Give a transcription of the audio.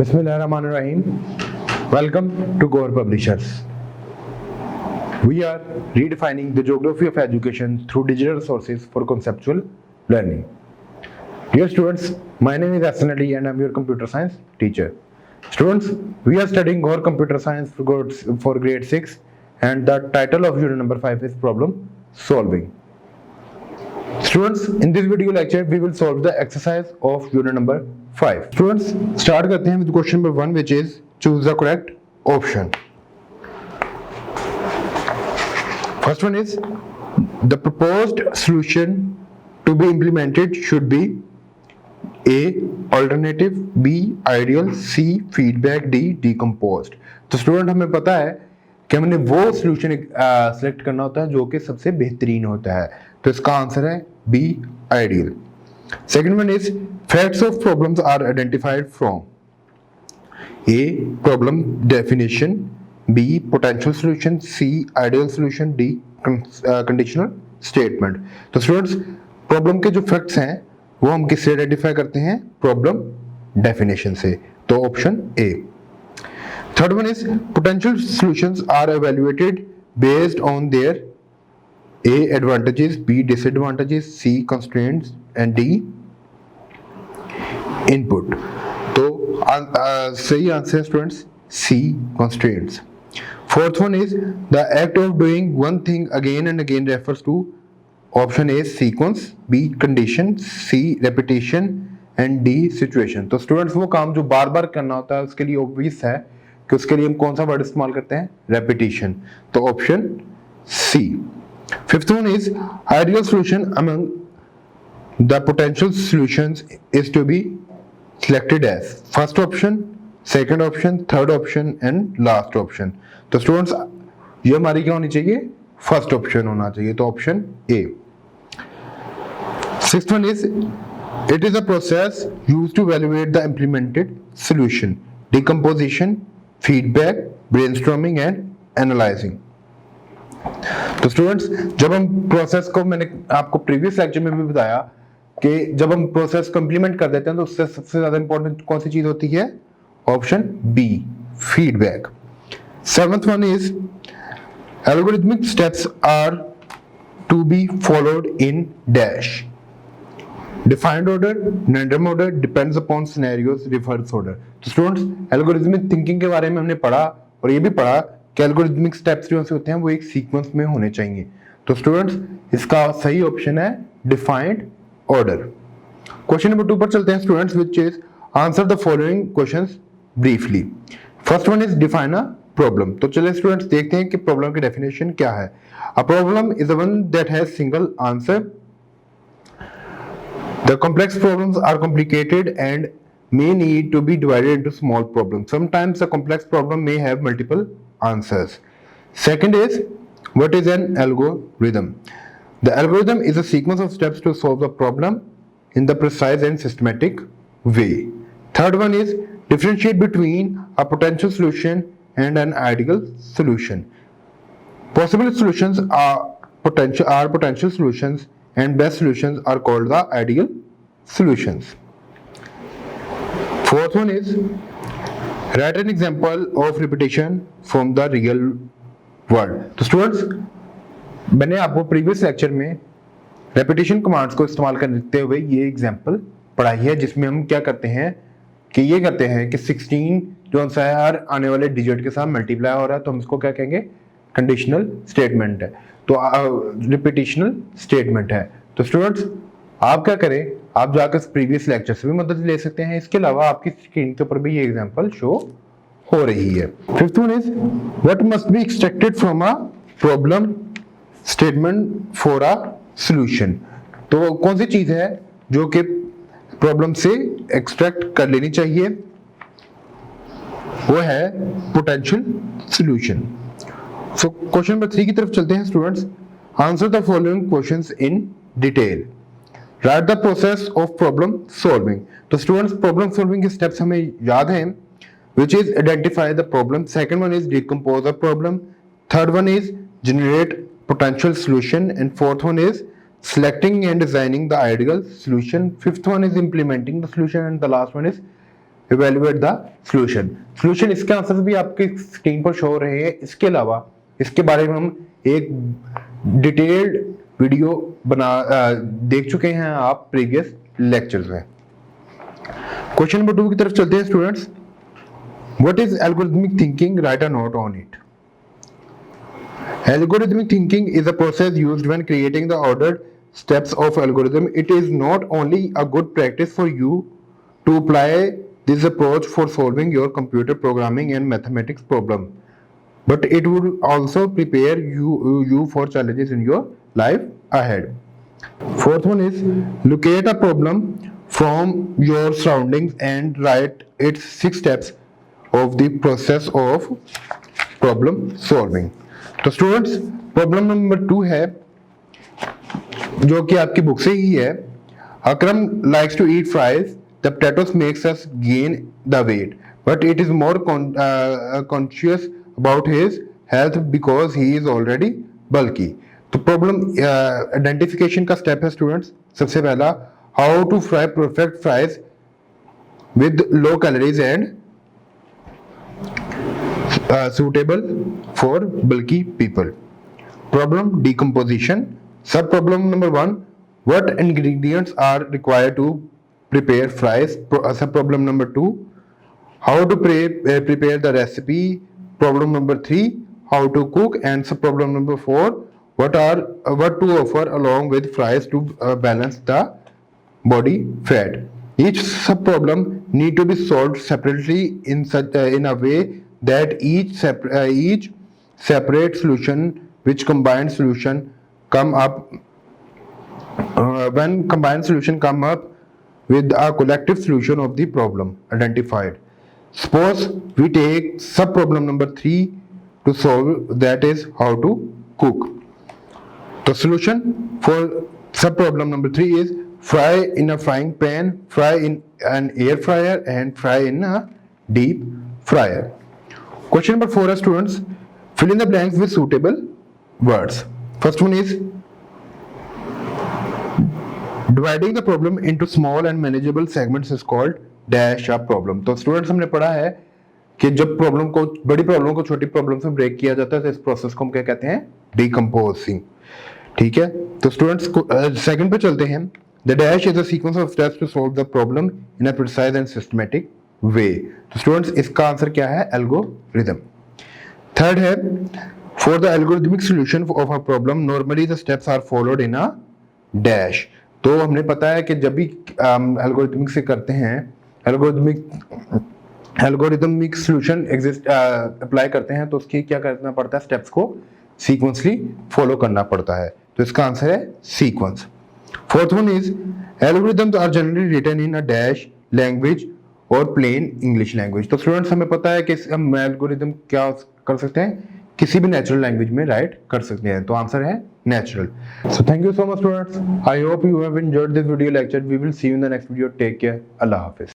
Bismillahirrahmanirrahim. Welcome to Gore Publishers. We are redefining the geography of education through digital resources for conceptual learning. Dear students, my name is Hassan Ali and I am your computer science teacher. Students, we are studying Gore Computer Science for grade 6 and the title of unit number 5 is problem solving. Students, in this video lecture we will solve the exercise of unit number 5. Students, start करते हैं with question number 1 which is choose the correct option. First one is the proposed solution to be implemented should be A. Alternative, B. Ideal, C. Feedback, D. Decomposed. तो student हमें पता है कि हमने वो solution select करना होता है जो कि सबसे बेहतरीन होता है, तो इसका आंसर है B ideal. Second one is facts of problems are identified from a problem definition, B potential solution, C ideal solution, D conditional statement. तो स्टूडेंट्स प्रॉब्लम के जो फैक्ट्स हैं वो हम किससे आइडेंटिफाई करते हैं? प्रॉब्लम डेफिनेशन से, तो option A. Third one is potential solutions are evaluated based on their A. advantages, B. disadvantages, C. constraints and D. input. तो सही answer students C. constraints. Fourth one is the act of doing one thing again and again refers to option A. sequence, B. condition, C. repetition and D. situation. तो students वो काम जो बार बार करना होता है उसके लिए ऑब्वियस है कि उसके लिए हम कौन सा वर्ड इस्तेमाल करते हैं? रेपिटेशन, तो option C. Fifth one is ideal solution among the potential solutions is to be selected as first option, second option, third option and last option. तो स्टूडेंट्स ये हमारी क्या होनी चाहिए? फर्स्ट ऑप्शन होना चाहिए, तो option A. Sixth one is it is a process used to evaluate the implemented solution, decomposition, feedback, brainstorming and analysing. तो स्टूडेंट्स जब हम प्रोसेस को, मैंने आपको प्रीवियस लेक्चर में भी बताया कि जब हम प्रोसेस को इंप्लीमेंट कर देते हैं तो उससे सबसे ज्यादा इंपॉर्टेंट कौन सी चीज होती है? Option B, feedback. Seventh one is algorithmic steps are to be followed in dash, defined order, random order, depends upon scenarios, reverse order. तो स्टूडेंट्स एल्गोरिथमिक थिंकिंग के बारे में हमने पढ़ा और ये भी पढ़ा कि एल्गोरिथमिक स्टेप्स जो होते हैं वो एक सीक्वेंस में होने चाहिए. तो स्टूडेंट्स इसका सही ऑप्शन है डिफाइंड ऑर्डर. क्वेश्चन नंबर 2 पर चलते हैं students, which is answer the following questions briefly. First one is define a problem. तो चलिए स्टूडेंट्स देखते हैं कि प्रॉब्लम की डेफिनेशन क्या है. A problem is the one that has single answer. The complex problems are complicated and may need to be divided into small problems. Sometimes a complex problem may have multiple answers. Second is, what is an algorithm? The algorithm is a sequence of steps to solve the problem in the precise and systematic way. Third one is, differentiate between a potential solution and an ideal solution. Possible solutions are potential solutions and best solutions are called the ideal solutions. Fourth one is write an example of repetition from the real world. तो students मैंने आपको previous lecture में repetition commands को इस्तेमाल करते हुए ये example पढ़ाई है जिसमें हम क्या करते हैं कि ये करते हैं कि 16 जो सा है हर आने वाले डिजिट के साथ मल्टीप्लाई हो रहा है, तो हम इसको क्या कहेंगे? कंडीशनल स्टेटमेंट है, तो रिपीटेशनल स्टेटमेंट है. तो स्टूडेंट्स आप क्या करें, आप जाकर प्रीवियस लेक्चर से भी मदद ले सकते हैं. इसके अलावा आपकी स्क्रीन के ऊपर भी ये एग्जांपल शो हो रही है. Fifth one is what must be extracted from a problem statement for a solution. तो कौन सी चीज है जो कि प्रॉब्लम से एक्सट्रैक्ट कर लेनी चाहिए? वो है potential solution. So question number 3 की तरफ चलते हैं students. Answer the following questions in detail. Right the process of problem solving. तो स्टूडेंट्स प्रॉब्लम सॉल्विंग के स्टेप्स हमें याद हैं, which is identify the problem. Second one is decompose a problem. Third one is generate potential solution, and fourth one is selecting and designing the ideal solution. Fifth one is implementing the solution, and the last one is evaluate the solution इसके answers भी आपके screen पर show हो रहे हैं। इसके अलावा इसके बारे में हम एक डिटेल्ड वीडियो देख चुके हैं आप प्रीवियस लेक्चर्स में। क्वेश्चन नंबर 2 की तरफ चलते हैं students. What is algorithmic thinking? Right a note on it. Algorithmic thinking is a process used when creating the ordered steps of algorithm. It is not only a good practice for you to apply this approach for solving your computer programming and mathematics problem, but it would also prepare you for challenges in your life ahead. Fourth one is locate a problem from your surroundings and write its 6 steps of the process of problem solving. तो students problem number 2 है जो कि आपकी book से ही है। Akram likes to eat fries, the potatoes makes us gain the weight but it is more conscious about his health because he is already bulky. तो problem identification का स्टेप है स्टूडेंट्स। सबसे पहला, how to fry perfect fries with low calories and suitable for bulky people. Problem decomposition. Sub problem number 1, what ingredients are required to prepare fries? Sub problem number 2, how to prepare the recipe? Problem number 3, how to cook? And sub problem number 4, what to offer along with fries to balance the body fat. Each sub problem need to be solved separately in a way that each separate solution which combined solution come up when combined solution come up with a collective solution of the problem identified. Suppose we take sub problem number 3 to solve, that is how to cook. The solution for sub problem number 3 is fry in a frying pan, fry in an air fryer and fry in a deep fryer. Question number 4 is students, fill in the blanks with suitable words. First one is dividing the problem into small and manageable segments is called dash a problem. तो students हमने पढ़ा है कि जब बड़ी problem को छोटी problem में ब्रेक किया जाता है तो इस प्रोसेस को हम क्या कहते हैं? डिकम्पोजिंग। ठीक है, तो स्टूडेंट्स सेकंड पे चलते हैं। The dash is a sequence of steps to solve the problem in a precise and systematic way. तो स्टूडेंट्स इसका आंसर क्या है? एल्गोरिथम। थर्ड है, for the algorithmic solution of a problem normally the steps are followed in a dash. तो हमने पता है कि जब भी एल्गोरिथमिक से करते हैं, एल्गोरिथमिक सॉल्यूशन अप्लाई करते हैं तो उसकी क्या करना पड़ता है? स्टेप्स को सीक्वेंसली फॉलो करना पड़ता है। तो इसका आंसर है sequence. Fourth one is algorithms are generally written in a dash language और प्लेन इंग्लिश लैंग्वेज। तो स्टूडेंट्स हमें पता है कि हम एल्गोरिथम क्या कर सकते हैं? किसी भी नेचुरल लैंग्वेज में राइट कर सकते हैं। तो आंसर है natural. So thank you so much students, I hope you have enjoyed this video lecture. We will see you in the next video. Take care, अल्लाह हाफिज।